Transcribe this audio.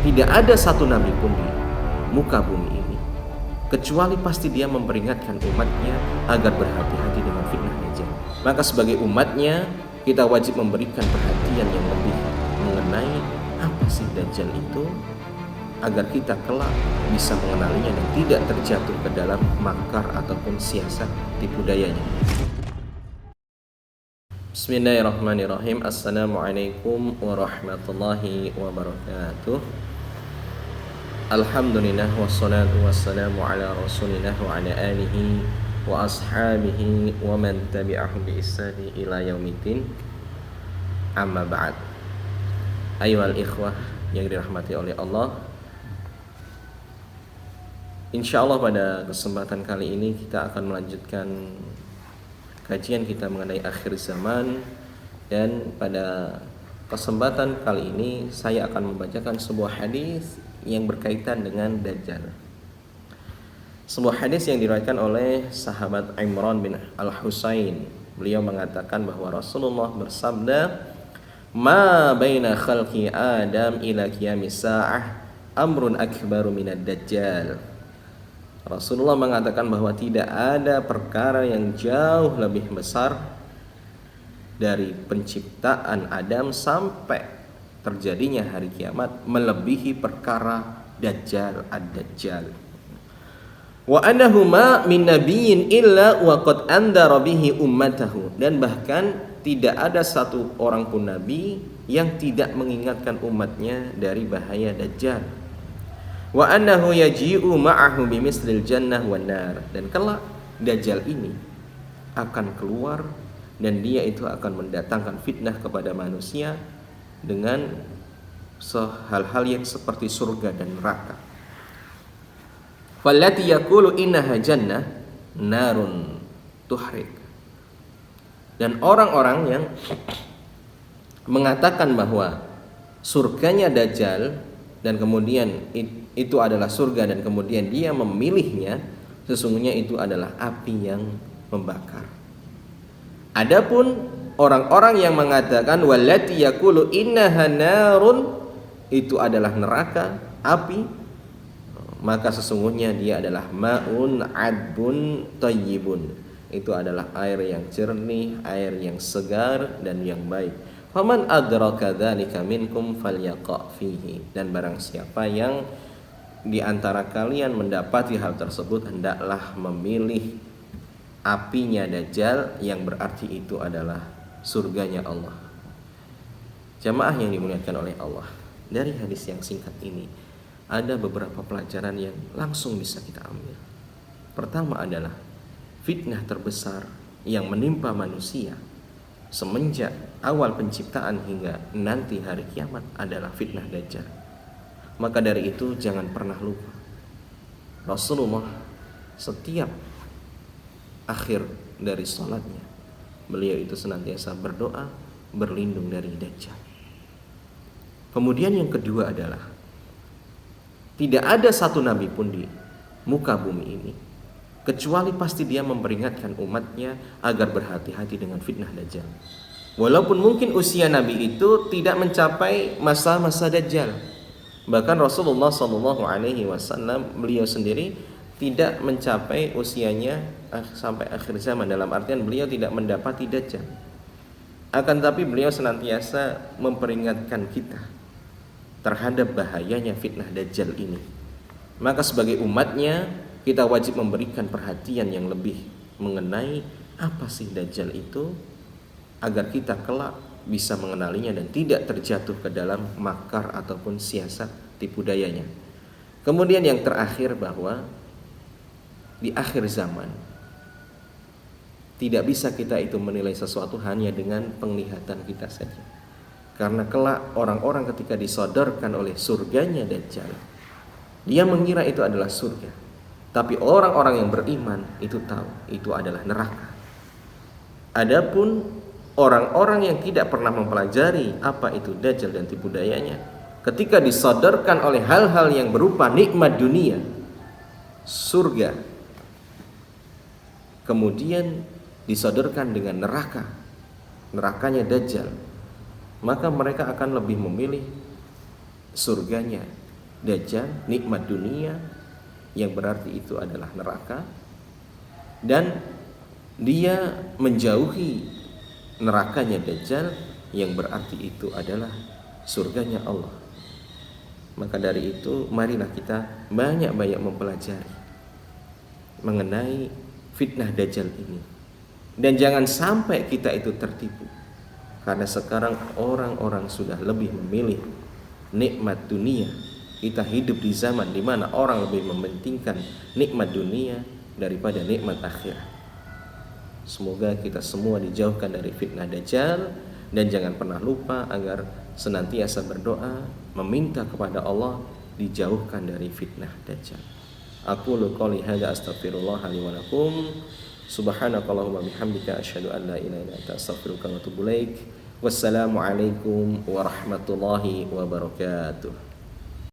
Tidak ada satu nabi pun di muka bumi ini kecuali pasti dia memperingatkan umatnya agar berhati-hati dengan fitnah Dajjal. Maka sebagai umatnya kita wajib memberikan perhatian yang lebih mengenai apa sih Dajjal itu, agar kita kelak bisa mengenalinya dan tidak terjatuh ke dalam makar ataupun siasat tipu dayanya. Bismillahirrahmanirrahim. Assalamualaikum warahmatullahi wabarakatuh. Alhamdulillah wassalatu wassalamu ala rasulillah wa ala alihi wa ashabihi wa man tabi'ahum bi ihsani ila yaumiddin. Amma ba'd. Ayyuhal ikhwah yang dirahmati oleh Allah, insyaallah pada kesempatan kali ini kita akan melanjutkan kajian kita mengenai akhir zaman, dan pada kesempatan kali ini saya akan membacakan sebuah hadis yang berkaitan dengan Dajjal. Sebuah hadis yang diriwayatkan oleh sahabat Imran bin Al-Husain. Beliau mengatakan bahwa Rasulullah bersabda, "Ma baina khalqi Adam ila qiyamis sa'ah amrun akbaru minad Dajjal." Rasulullah mengatakan bahwa tidak ada perkara yang jauh lebih besar dari penciptaan Adam sampai terjadinya hari kiamat melebihi perkara Dajjal, ad-Dajjal. Wa annahu ma min nabiyyin illa wa qad andara bihi ummatahu, dan bahkan tidak ada satu orang pun nabi yang tidak mengingatkan umatnya dari bahaya Dajjal. Wa annahu yaji'u ma'ahu bimislil jannah wan nar, dan kelak Dajjal ini akan keluar dan dia itu akan mendatangkan fitnah kepada manusia dengan hal-hal yang seperti surga dan neraka. Fallati yaqulu innaha jannah narun tuhrik, dan orang-orang yang mengatakan bahwa surganya Dajjal dan kemudian itu adalah surga dan kemudian dia memilihnya, sesungguhnya itu adalah api yang membakar. Adapun orang-orang yang mengatakan wallati yaqulu innaha narun, itu adalah neraka, api, maka sesungguhnya dia adalah ma'un adbun thayyibun, itu adalah air yang jernih, air yang segar dan yang baik. Faman adraka dzalika minkum falyaqa fihi, dan barang siapa yang di antara kalian mendapati hal tersebut, hendaklah memilih apinya Dajjal, yang berarti itu adalah surganya Allah. Jamaah yang dimuliakan oleh Allah, dari hadis yang singkat ini ada beberapa pelajaran yang langsung bisa kita ambil. Pertama adalah fitnah terbesar yang menimpa manusia semenjak awal penciptaan hingga nanti hari kiamat adalah fitnah Dajjal. Maka dari itu jangan pernah lupa, Rasulullah setiap akhir dari sholatnya beliau itu senantiasa berdoa berlindung dari Dajjal. Kemudian yang kedua adalah tidak ada satu nabi pun di muka bumi ini kecuali pasti dia memperingatkan umatnya agar berhati-hati dengan fitnah Dajjal. Walaupun mungkin usia nabi itu tidak mencapai masa-masa Dajjal. Bahkan Rasulullah SAW beliau sendiri tidak mencapai usianya sampai akhir zaman, dalam artian beliau tidak mendapati Dajjal. Akan tapi beliau senantiasa memperingatkan kita terhadap bahayanya fitnah Dajjal ini. Maka sebagai umatnya kita wajib memberikan perhatian yang lebih mengenai apa sih Dajjal itu, agar kita kelak bisa mengenalinya dan tidak terjatuh ke dalam makar ataupun siasat tipu dayanya. Kemudian yang terakhir, bahwa di akhir zaman tidak bisa kita itu menilai sesuatu hanya dengan penglihatan kita saja. Karena kelak orang-orang ketika disodorkan oleh surganya Dajjal, dia mengira itu adalah surga. Tapi orang-orang yang beriman itu tahu itu adalah neraka. Adapun orang-orang yang tidak pernah mempelajari apa itu Dajjal dan tipu dayanya, ketika disodorkan oleh hal-hal yang berupa nikmat dunia, surga, kemudian disodorkan dengan nerakanya Dajjal, maka mereka akan lebih memilih surganya Dajjal, nikmat dunia yang berarti itu adalah neraka, dan dia menjauhi nerakanya Dajjal yang berarti itu adalah surganya Allah. Maka dari itu marilah kita banyak-banyak mempelajari mengenai fitnah Dajjal ini, dan jangan sampai kita itu tertipu, karena sekarang orang-orang sudah lebih memilih nikmat dunia. Kita hidup di zaman di mana orang lebih mementingkan nikmat dunia daripada nikmat akhirat. Semoga kita semua dijauhkan dari fitnah Dajjal, dan jangan pernah lupa agar senantiasa berdoa meminta kepada Allah dijauhkan dari fitnah Dajjal. Aqulu qouli hadza astaghfirullah li wa lakum. Subhanakallahumma bihamdika asyhadu an la ilaha illa anta astaghfiruka wa atubu ilaik. Wassalamu alaikum warahmatullahi wabarakatuh.